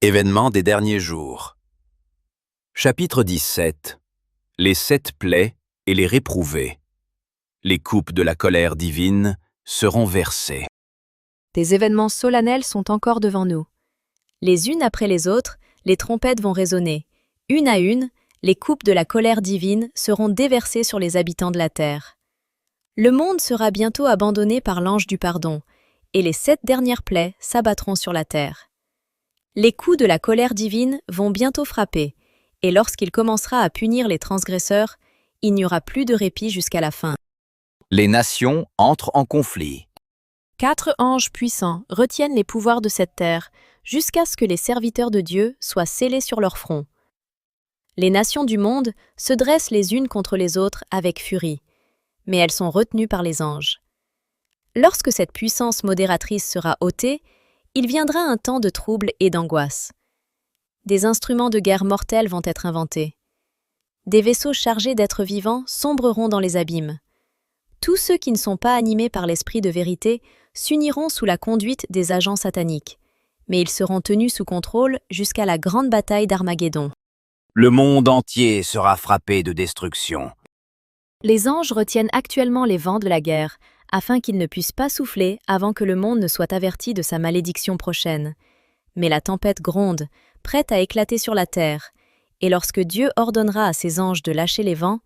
Événements des derniers jours. Chapitre 17. Les 7 plaies et les réprouvés. Les coupes de la colère divine seront versées. Des événements solennels sont encore devant nous. Les unes après les autres, les trompettes vont résonner. Une à une, les coupes de la colère divine seront déversées sur les habitants de la terre. Le monde sera bientôt abandonné par l'ange du pardon, et les 7 dernières plaies s'abattront sur la terre. Les coups de la colère divine vont bientôt frapper, et lorsqu'il commencera à punir les transgresseurs, il n'y aura plus de répit jusqu'à la fin. Les nations entrent en conflit. 4 anges puissants retiennent les pouvoirs de cette terre, jusqu'à ce que les serviteurs de Dieu soient scellés sur leur front. Les nations du monde se dressent les unes contre les autres avec furie, mais elles sont retenues par les anges. Lorsque cette puissance modératrice sera ôtée, il viendra un temps de trouble et d'angoisse. Des instruments de guerre mortels vont être inventés. Des vaisseaux chargés d'êtres vivants sombreront dans les abîmes. Tous ceux qui ne sont pas animés par l'esprit de vérité s'uniront sous la conduite des agents sataniques, mais ils seront tenus sous contrôle jusqu'à la grande bataille d'Armageddon. Le monde entier sera frappé de destruction. Les anges retiennent actuellement les vents de la guerre, afin qu'ils ne puissent pas souffler avant que le monde ne soit averti de sa malédiction prochaine. Mais la tempête gronde, prête à éclater sur la terre, et lorsque Dieu ordonnera à ses anges de lâcher les vents,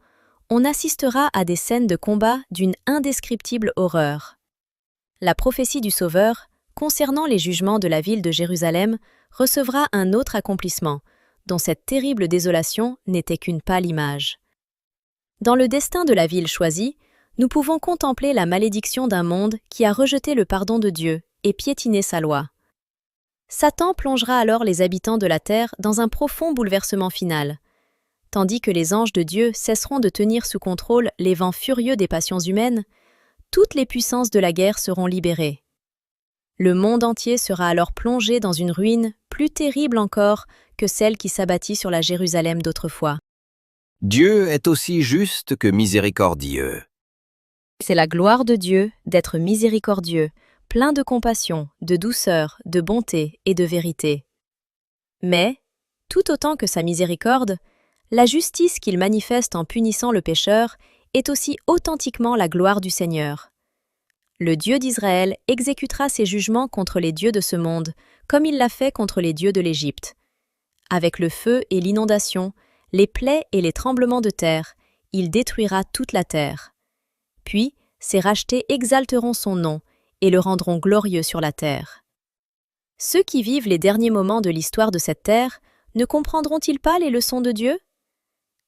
on assistera à des scènes de combat d'une indescriptible horreur. La prophétie du Sauveur, concernant les jugements de la ville de Jérusalem, recevra un autre accomplissement, dont cette terrible désolation n'était qu'une pâle image. Dans le destin de la ville choisie, nous pouvons contempler la malédiction d'un monde qui a rejeté le pardon de Dieu et piétiné sa loi. Satan plongera alors les habitants de la terre dans un profond bouleversement final, tandis que les anges de Dieu cesseront de tenir sous contrôle les vents furieux des passions humaines. Toutes les puissances de la guerre seront libérées. Le monde entier sera alors plongé dans une ruine plus terrible encore que celle qui s'abattit sur la Jérusalem d'autrefois. Dieu est aussi juste que miséricordieux. C'est la gloire de Dieu d'être miséricordieux, plein de compassion, de douceur, de bonté et de vérité. Mais, tout autant que sa miséricorde, la justice qu'il manifeste en punissant le pécheur est aussi authentiquement la gloire du Seigneur. Le Dieu d'Israël exécutera ses jugements contre les dieux de ce monde, comme il l'a fait contre les dieux de l'Égypte. Avec le feu et l'inondation, les plaies et les tremblements de terre, il détruira toute la terre. Puis, ses rachetés exalteront son nom et le rendront glorieux sur la terre. Ceux qui vivent les derniers moments de l'histoire de cette terre ne comprendront-ils pas les leçons de Dieu?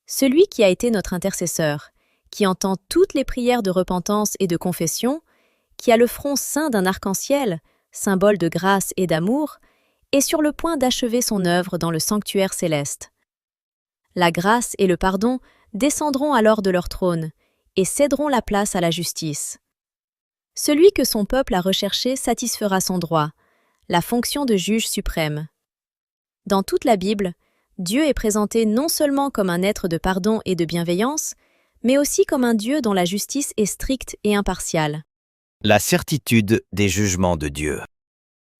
Celui qui a été notre intercesseur, qui entend toutes les prières de repentance et de confession, qui a le front ceint d'un arc-en-ciel, symbole de grâce et d'amour, est sur le point d'achever son œuvre dans le sanctuaire céleste. La grâce et le pardon descendront alors de leur trône et céderont la place à la justice. Celui que son peuple a recherché satisfera son droit, la fonction de juge suprême. Dans toute la Bible, Dieu est présenté non seulement comme un être de pardon et de bienveillance, mais aussi comme un Dieu dont la justice est stricte et impartiale. La certitude des jugements de Dieu.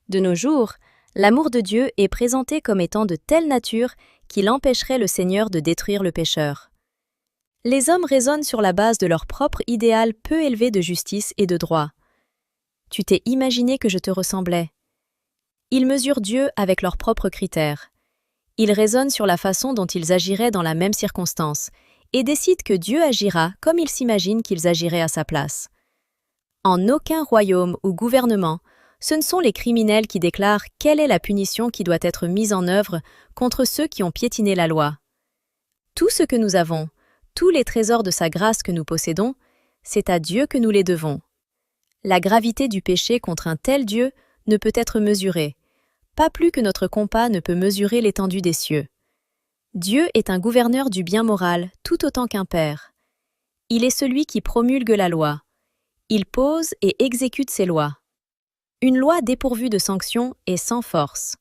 De nos jours, l'amour de Dieu est présenté comme étant de telle nature qu'il empêcherait le Seigneur de détruire le pécheur. Les hommes raisonnent sur la base de leur propre idéal peu élevé de justice et de droit. Tu t'es imaginé que je te ressemblais. Ils mesurent Dieu avec leurs propres critères. Ils raisonnent sur la façon dont ils agiraient dans la même circonstance et décident que Dieu agira comme ils s'imaginent qu'ils agiraient à sa place. En aucun royaume ou gouvernement, ce ne sont les criminels qui déclarent quelle est la punition qui doit être mise en œuvre contre ceux qui ont piétiné la loi. Tout ce que nous avons, tous les trésors de sa grâce que nous possédons, c'est à Dieu que nous les devons. La gravité du péché contre un tel Dieu ne peut être mesurée, pas plus que notre compas ne peut mesurer l'étendue des cieux. Dieu est un gouverneur du bien moral tout autant qu'un père. Il est celui qui promulgue la loi. Il pose et exécute ses lois. Une loi dépourvue de sanction est sans force.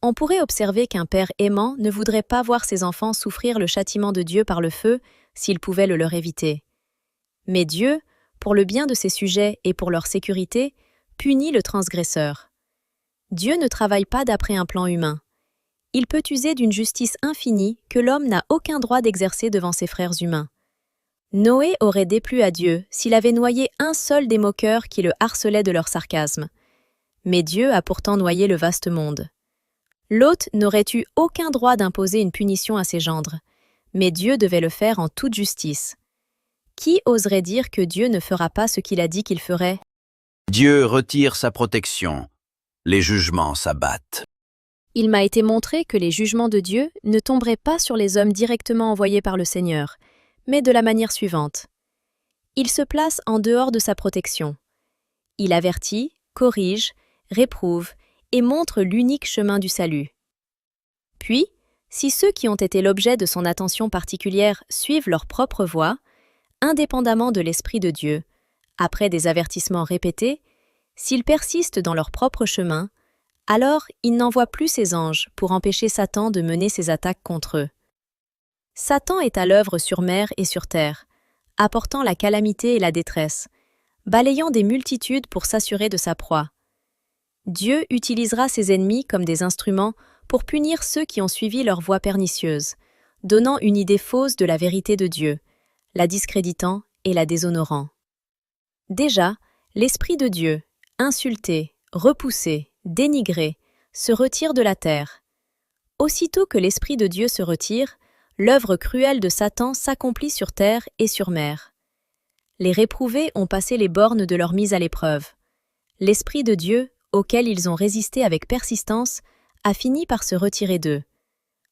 On pourrait observer qu'un père aimant ne voudrait pas voir ses enfants souffrir le châtiment de Dieu par le feu s'il pouvait le leur éviter. Mais Dieu, pour le bien de ses sujets et pour leur sécurité, punit le transgresseur. Dieu ne travaille pas d'après un plan humain. il peut user d'une justice infinie que l'homme n'a aucun droit d'exercer devant ses frères humains. Noé aurait déplu à Dieu s'il avait noyé un seul des moqueurs qui le harcelaient de leur sarcasme. Mais Dieu a pourtant noyé le vaste monde. Lot n'aurait eu aucun droit d'imposer une punition à ses gendres, mais Dieu devait le faire en toute justice. Qui oserait dire que Dieu ne fera pas ce qu'il a dit qu'il ferait? Dieu retire sa protection. Les jugements s'abattent. Il m'a été montré que les jugements de Dieu ne tomberaient pas sur les hommes directement envoyés par le Seigneur, mais de la manière suivante. Il se place en dehors de sa protection. Il avertit, corrige, réprouve et montre l'unique chemin du salut. Puis, si ceux qui ont été l'objet de son attention particulière suivent leur propre voie, indépendamment de l'Esprit de Dieu, après des avertissements répétés, s'ils persistent dans leur propre chemin, alors il n'envoie plus ses anges pour empêcher Satan de mener ses attaques contre eux. Satan est à l'œuvre sur mer et sur terre, apportant la calamité et la détresse, balayant des multitudes pour s'assurer de sa proie. Dieu utilisera ses ennemis comme des instruments pour punir ceux qui ont suivi leur voie pernicieuse, donnant une idée fausse de la vérité de Dieu, la discréditant et la déshonorant. Déjà, l'Esprit de Dieu, insulté, repoussé, dénigré, se retire de la terre. Aussitôt que l'Esprit de Dieu se retire, l'œuvre cruelle de Satan s'accomplit sur terre et sur mer. Les réprouvés ont passé les bornes de leur mise à l'épreuve. L'Esprit de Dieu, auquel ils ont résisté avec persistance, a fini par se retirer d'eux.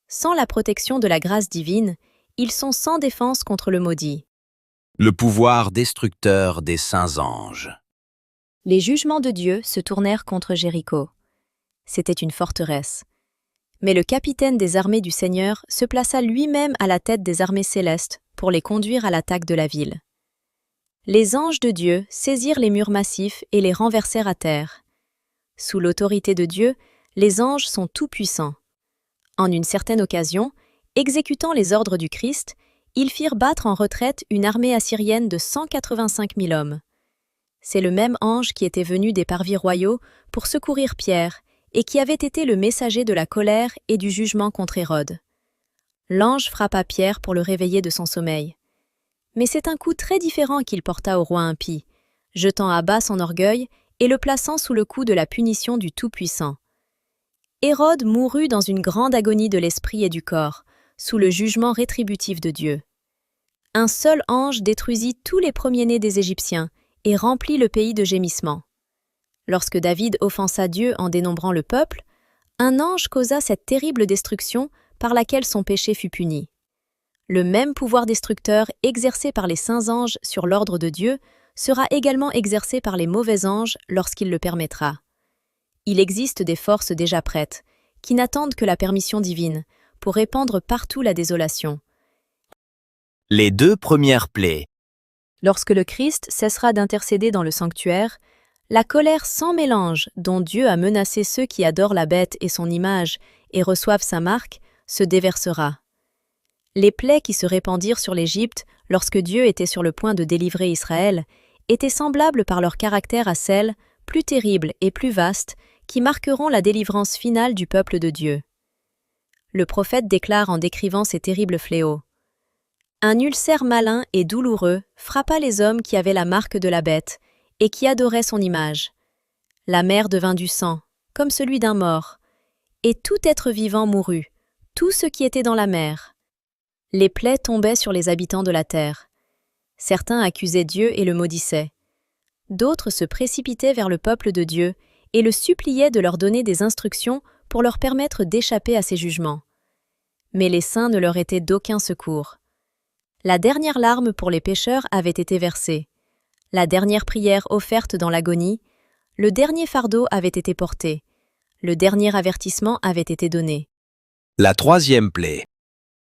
Sans la protection de la grâce divine, ils sont sans défense contre le maudit. Le pouvoir destructeur des saints anges. Les jugements de Dieu se tournèrent contre Jéricho. C'était une forteresse. Mais le capitaine des armées du Seigneur se plaça lui-même à la tête des armées célestes pour les conduire à l'attaque de la ville. Les anges de Dieu saisirent les murs massifs et les renversèrent à terre. Sous l'autorité de Dieu, les anges sont tout-puissants. En une certaine occasion, exécutant les ordres du Christ, ils firent battre en retraite une armée assyrienne de 185 000 hommes. C'est le même ange qui était venu des parvis royaux pour secourir Pierre et qui avait été le messager de la colère et du jugement contre Hérode. L'ange frappa Pierre pour le réveiller de son sommeil. Mais c'est un coup très différent qu'il porta au roi impie, jetant à bas son orgueil et le plaçant sous le coup de la punition du Tout-Puissant. Hérode mourut dans une grande agonie de l'esprit et du corps, sous le jugement rétributif de Dieu. Un seul ange détruisit tous les premiers-nés des Égyptiens et remplit le pays de gémissements. Lorsque David offensa Dieu en dénombrant le peuple, un ange causa cette terrible destruction par laquelle son péché fut puni. Le même pouvoir destructeur exercé par les saints anges sur l'ordre de Dieu sera également exercé par les mauvais anges lorsqu'il le permettra. Il existe des forces déjà prêtes, qui n'attendent que la permission divine, pour répandre partout la désolation. Les 2 premières plaies. Lorsque le Christ cessera d'intercéder dans le sanctuaire, la colère sans mélange dont Dieu a menacé ceux qui adorent la bête et son image et reçoivent sa marque se déversera. Les plaies qui se répandirent sur l'Égypte lorsque Dieu était sur le point de délivrer Israël étaient semblables par leur caractère à celles, plus terribles et plus vastes, qui marqueront la délivrance finale du peuple de Dieu. Le prophète déclare en décrivant ces terribles fléaux: « Un ulcère malin et douloureux frappa les hommes qui avaient la marque de la bête et qui adoraient son image. La mer devint du sang, comme celui d'un mort, et tout être vivant mourut, tout ce qui était dans la mer. Les plaies tombaient sur les habitants de la terre. Certains accusaient Dieu et le maudissaient. D'autres se précipitaient vers le peuple de Dieu et le suppliaient de leur donner des instructions pour leur permettre d'échapper à ses jugements. Mais les saints ne leur étaient d'aucun secours. La dernière larme pour les pécheurs avait été versée. La dernière prière offerte dans l'agonie, le dernier fardeau avait été porté. Le dernier avertissement avait été donné. La 3e plaie.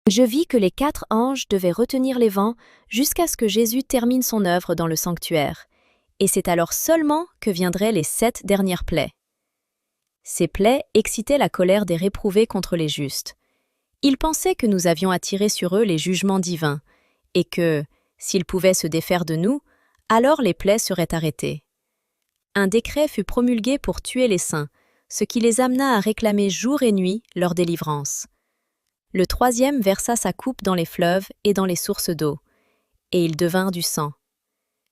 Je vis que les 4 anges devaient retenir les vents jusqu'à ce que Jésus termine son œuvre dans le sanctuaire, et c'est alors seulement que viendraient les 7 dernières plaies. Ces plaies excitaient la colère des réprouvés contre les justes. Ils pensaient que nous avions attiré sur eux les jugements divins, et que, s'ils pouvaient se défaire de nous, alors les plaies seraient arrêtées. Un décret fut promulgué pour tuer les saints, ce qui les amena à réclamer jour et nuit leur délivrance. Le troisième versa sa coupe dans les fleuves et dans les sources d'eau, et ils devinrent du sang.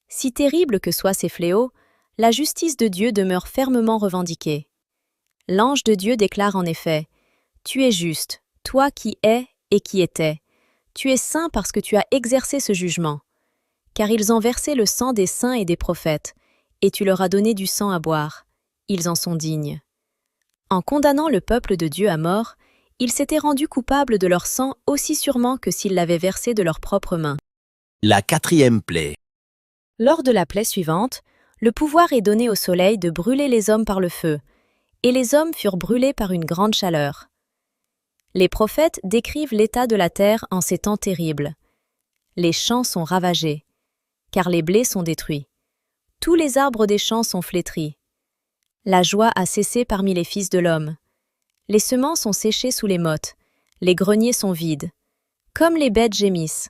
Si terribles que soient ces fléaux, la justice de Dieu demeure fermement revendiquée. L'ange de Dieu déclare en effet « Tu es juste, toi qui es et qui étais. Tu es saint parce que tu as exercé ce jugement. Car ils ont versé le sang des saints et des prophètes, et tu leur as donné du sang à boire. Ils en sont dignes. » En condamnant le peuple de Dieu à mort, ils s'étaient rendus coupables de leur sang aussi sûrement que s'ils l'avaient versé de leurs propres mains. La quatrième plaie. Lors de la plaie suivante, le pouvoir est donné au soleil de brûler les hommes par le feu, et les hommes furent brûlés par une grande chaleur. Les prophètes décrivent l'état de la terre en ces temps terribles. Les champs sont ravagés, car les blés sont détruits. Tous les arbres des champs sont flétris. La joie a cessé parmi les fils de l'homme. Les semences sont séchées sous les mottes, les greniers sont vides. Comme les bêtes gémissent.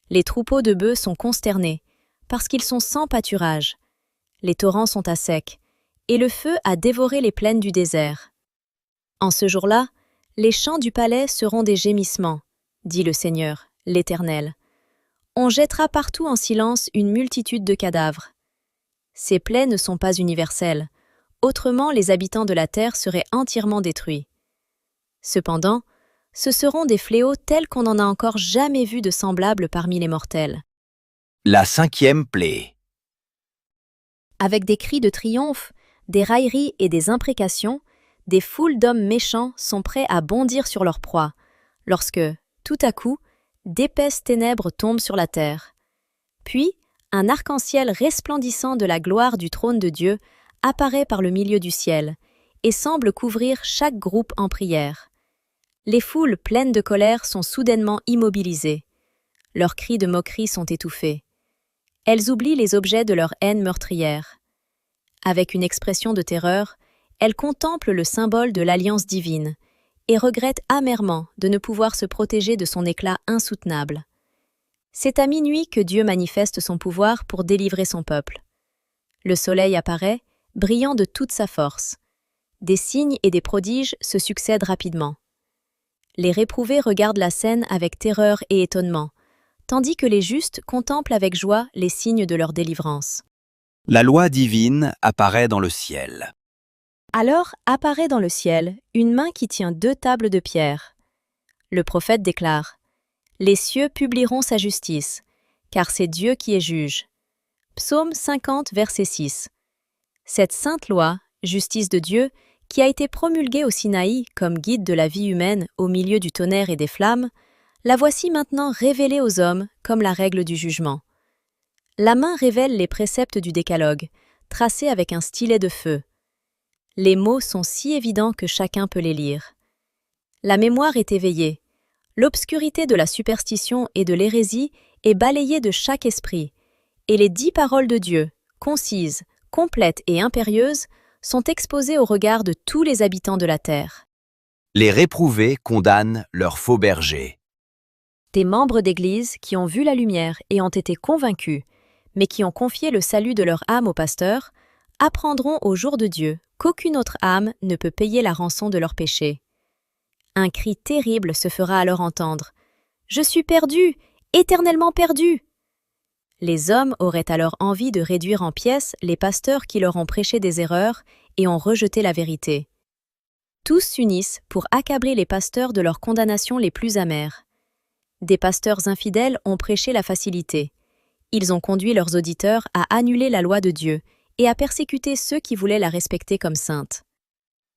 Les troupeaux de bœufs sont consternés, parce qu'ils sont sans pâturage. Les torrents sont à sec, et le feu a dévoré les plaines du désert. En ce jour-là, les champs du palais seront des gémissements, dit le Seigneur, l'Éternel. On jettera partout en silence une multitude de cadavres. Ces plaies ne sont pas universelles, autrement les habitants de la terre seraient entièrement détruits. Cependant, ce seront des fléaux tels qu'on n'en a encore jamais vu de semblables parmi les mortels. La cinquième plaie. Avec des cris de triomphe, des railleries et des imprécations, des foules d'hommes méchants sont prêts à bondir sur leur proie, lorsque, tout à coup, d'épaisses ténèbres tombent sur la terre. Puis, un arc-en-ciel resplendissant de la gloire du trône de Dieu apparaît par le milieu du ciel et semble couvrir chaque groupe en prière. Les foules pleines de colère sont soudainement immobilisées. Leurs cris de moquerie sont étouffés. Elles oublient les objets de leur haine meurtrière. Avec une expression de terreur, elles contemplent le symbole de l'alliance divine et regrettent amèrement de ne pouvoir se protéger de son éclat insoutenable. C'est à minuit que Dieu manifeste son pouvoir pour délivrer son peuple. Le soleil apparaît, brillant de toute sa force. Des signes et des prodiges se succèdent rapidement. Les réprouvés regardent la scène avec terreur et étonnement, tandis que les justes contemplent avec joie les signes de leur délivrance. La loi divine apparaît dans le ciel. Alors apparaît dans le ciel une main qui tient 2 tables de pierre. Le prophète déclare « Les cieux publieront sa justice, car c'est Dieu qui est juge. » Psaume 50, verset 6. Cette sainte loi, justice de Dieu, qui a été promulguée au Sinaï comme guide de la vie humaine au milieu du tonnerre et des flammes, la voici maintenant révélée aux hommes comme la règle du jugement. La main révèle les préceptes du décalogue, tracés avec un stylet de feu. Les mots sont si évidents que chacun peut les lire. La mémoire est éveillée. L'obscurité de la superstition et de l'hérésie est balayée de chaque esprit, et les 10 paroles de Dieu, concises, complètes et impérieuses, sont exposées au regard de tous les habitants de la terre. Les réprouvés condamnent leurs faux bergers. Des membres d'Église qui ont vu la lumière et ont été convaincus, mais qui ont confié le salut de leur âme au pasteur, apprendront au jour de Dieu qu'aucune autre âme ne peut payer la rançon de leurs péchés. Un cri terrible se fera alors entendre. « Je suis perdu, éternellement perdu !» Les hommes auraient alors envie de réduire en pièces les pasteurs qui leur ont prêché des erreurs et ont rejeté la vérité. Tous s'unissent pour accabler les pasteurs de leurs condamnations les plus amères. Des pasteurs infidèles ont prêché la facilité. Ils ont conduit leurs auditeurs à annuler la loi de Dieu et à persécuter ceux qui voulaient la respecter comme sainte.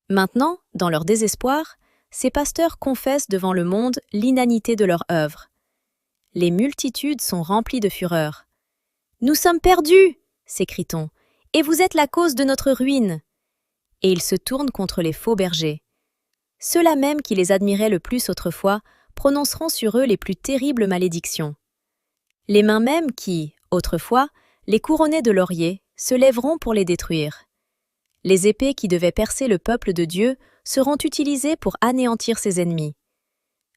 Maintenant, dans leur désespoir, ces pasteurs confessent devant le monde l'inanité de leur œuvre. Les multitudes sont remplies de fureur. « Nous sommes perdus !» s'écrie-t-on, « et vous êtes la cause de notre ruine !» Et ils se tournent contre les faux bergers. Ceux-là même qui les admiraient le plus autrefois prononceront sur eux les plus terribles malédictions. Les mains mêmes qui, autrefois, les couronnaient de lauriers, se lèveront pour les détruire. Les épées qui devaient percer le peuple de Dieu seront utilisées pour anéantir ses ennemis.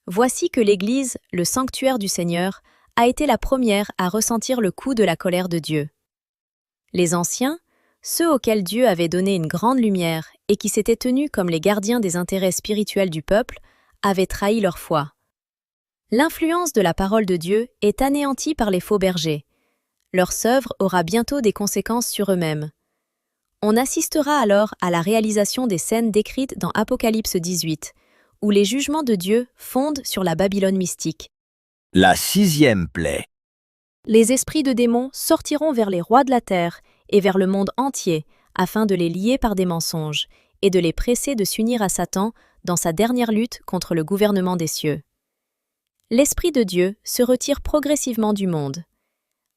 Voici que l'Église, le sanctuaire du Seigneur, a été la première à ressentir le coup de la colère de Dieu. Les anciens, ceux auxquels Dieu avait donné une grande lumière et qui s'étaient tenus comme les gardiens des intérêts spirituels du peuple, avaient trahi leur foi. L'influence de la parole de Dieu est anéantie par les faux bergers. Leur œuvre aura bientôt des conséquences sur eux-mêmes. On assistera alors à la réalisation des scènes décrites dans Apocalypse 18, où les jugements de Dieu fondent sur la Babylone mystique. La 6e plaie. Les esprits de démons sortiront vers les rois de la terre et vers le monde entier, afin de les lier par des mensonges, et de les presser de s'unir à Satan dans sa dernière lutte contre le gouvernement des cieux. L'Esprit de Dieu se retire progressivement du monde.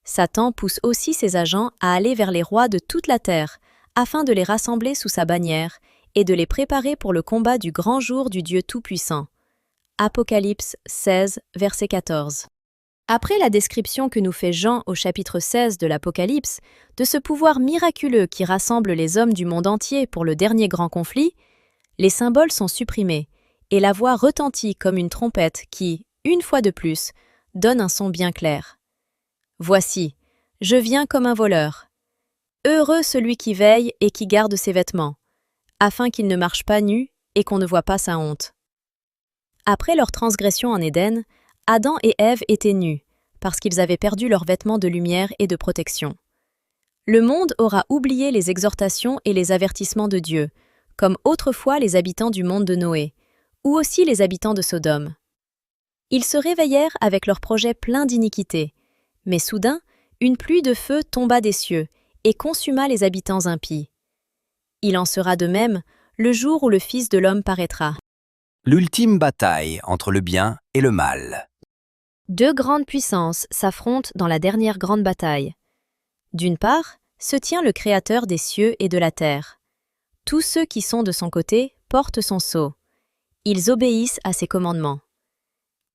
Satan pousse aussi ses agents à aller vers les rois de toute la terre, afin de les rassembler sous sa bannière et de les préparer pour le combat du grand jour du Dieu Tout-Puissant. Apocalypse 16, verset 14. Après la description que nous fait Jean au chapitre 16 de l'Apocalypse, de ce pouvoir miraculeux qui rassemble les hommes du monde entier pour le dernier grand conflit, les symboles sont supprimés, et la voix retentit comme une trompette qui, une fois de plus, donne un son bien clair. Voici, je viens comme un voleur. Heureux celui qui veille et qui garde ses vêtements, afin qu'il ne marche pas nu et qu'on ne voit pas sa honte. Après leur transgression en Éden, Adam et Ève étaient nus, parce qu'ils avaient perdu leurs vêtements de lumière et de protection. Le monde aura oublié les exhortations et les avertissements de Dieu, comme autrefois les habitants du monde de Noé, ou aussi les habitants de Sodome. Ils se réveillèrent avec leurs projets pleins d'iniquité, mais soudain, une pluie de feu tomba des cieux et consuma les habitants impies. Il en sera de même le jour où le Fils de l'homme paraîtra. L'ultime bataille entre le bien et le mal. Deux grandes puissances s'affrontent dans la dernière grande bataille. D'une part, se tient le Créateur des cieux et de la terre. Tous ceux qui sont de son côté portent son sceau. Ils obéissent à ses commandements.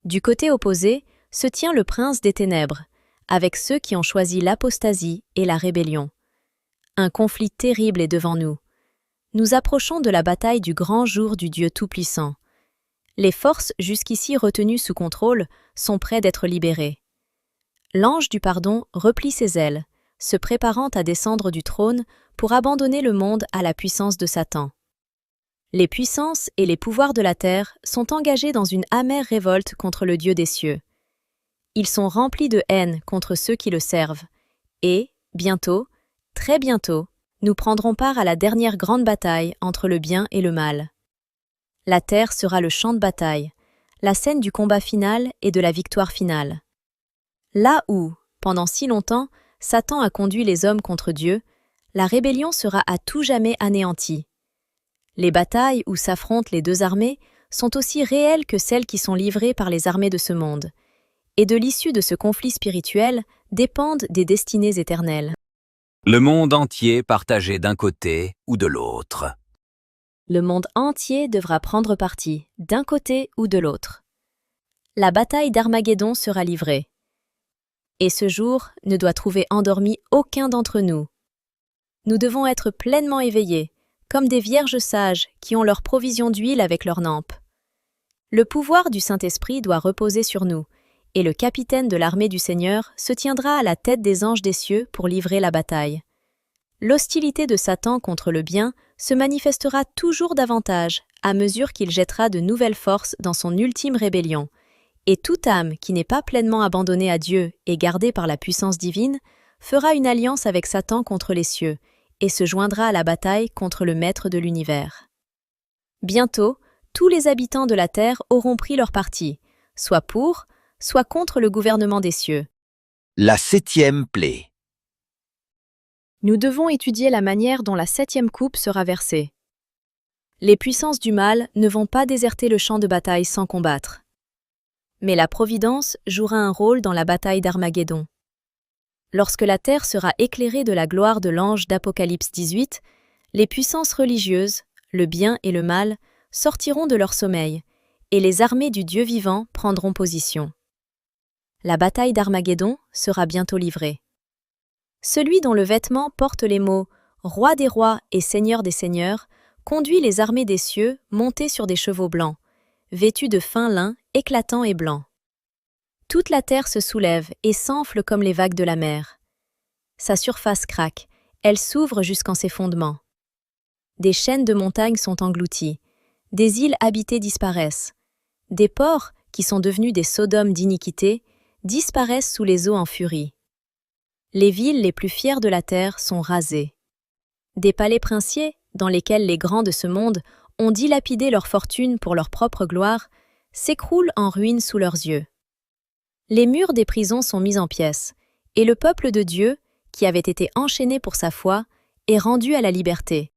Du côté opposé se tient le prince des ténèbres, avec ceux qui ont choisi l'apostasie et la rébellion. Un conflit terrible est devant nous. Nous approchons de la bataille du grand jour du Dieu Tout-Puissant. Les forces jusqu'ici retenues sous contrôle sont prêtes d'être libérées. L'ange du pardon replie ses ailes, se préparant à descendre du trône pour abandonner le monde à la puissance de Satan. Les puissances et les pouvoirs de la terre sont engagés dans une amère révolte contre le Dieu des cieux. Ils sont remplis de haine contre ceux qui le servent. Et, bientôt, très bientôt, nous prendrons part à la dernière grande bataille entre le bien et le mal. La terre sera le champ de bataille, la scène du combat final et de la victoire finale. Là où, pendant si longtemps, Satan a conduit les hommes contre Dieu, la rébellion sera à tout jamais anéantie. Les batailles où s'affrontent les deux armées sont aussi réelles que celles qui sont livrées par les armées de ce monde, et de l'issue de ce conflit spirituel dépendent des destinées éternelles. Le monde entier partagé d'un côté ou de l'autre. Le monde entier devra prendre parti, d'un côté ou de l'autre. La bataille d'Armageddon sera livrée. Et ce jour ne doit trouver endormi aucun d'entre nous. Nous devons être pleinement éveillés, comme des vierges sages qui ont leur provision d'huile avec leur lampe. Le pouvoir du Saint-Esprit doit reposer sur nous, et le capitaine de l'armée du Seigneur se tiendra à la tête des anges des cieux pour livrer la bataille. L'hostilité de Satan contre le bien se manifestera toujours davantage à mesure qu'il jettera de nouvelles forces dans son ultime rébellion, et toute âme qui n'est pas pleinement abandonnée à Dieu et gardée par la puissance divine fera une alliance avec Satan contre les cieux et se joindra à la bataille contre le Maître de l'univers. Bientôt, tous les habitants de la terre auront pris leur parti, soit pour, soit contre le gouvernement des cieux. La 7e plaie. Nous devons étudier la manière dont la 7e coupe sera versée. Les puissances du mal ne vont pas déserter le champ de bataille sans combattre. Mais la Providence jouera un rôle dans la bataille d'Armageddon. Lorsque la terre sera éclairée de la gloire de l'ange d'Apocalypse 18, les puissances religieuses, le bien et le mal, sortiront de leur sommeil, et les armées du Dieu vivant prendront position. La bataille d'Armageddon sera bientôt livrée. Celui dont le vêtement porte les mots « Roi des rois et Seigneur des seigneurs » conduit les armées des cieux montées sur des chevaux blancs, vêtus de fin lin éclatant et blanc. Toute la terre se soulève et s'enfle comme les vagues de la mer. Sa surface craque, Elle s'ouvre jusqu'en ses fondements. Des chaînes de montagnes sont englouties, des îles habitées disparaissent, des ports, qui sont devenus des sodomes d'iniquité, disparaissent sous les eaux en furie. Les villes les plus fières de la terre sont rasées. Des palais princiers, dans lesquels les grands de ce monde ont dilapidé leur fortune pour leur propre gloire, s'écroulent en ruines sous leurs yeux. Les murs des prisons sont mis en pièces, et le peuple de Dieu, qui avait été enchaîné pour sa foi, est rendu à la liberté.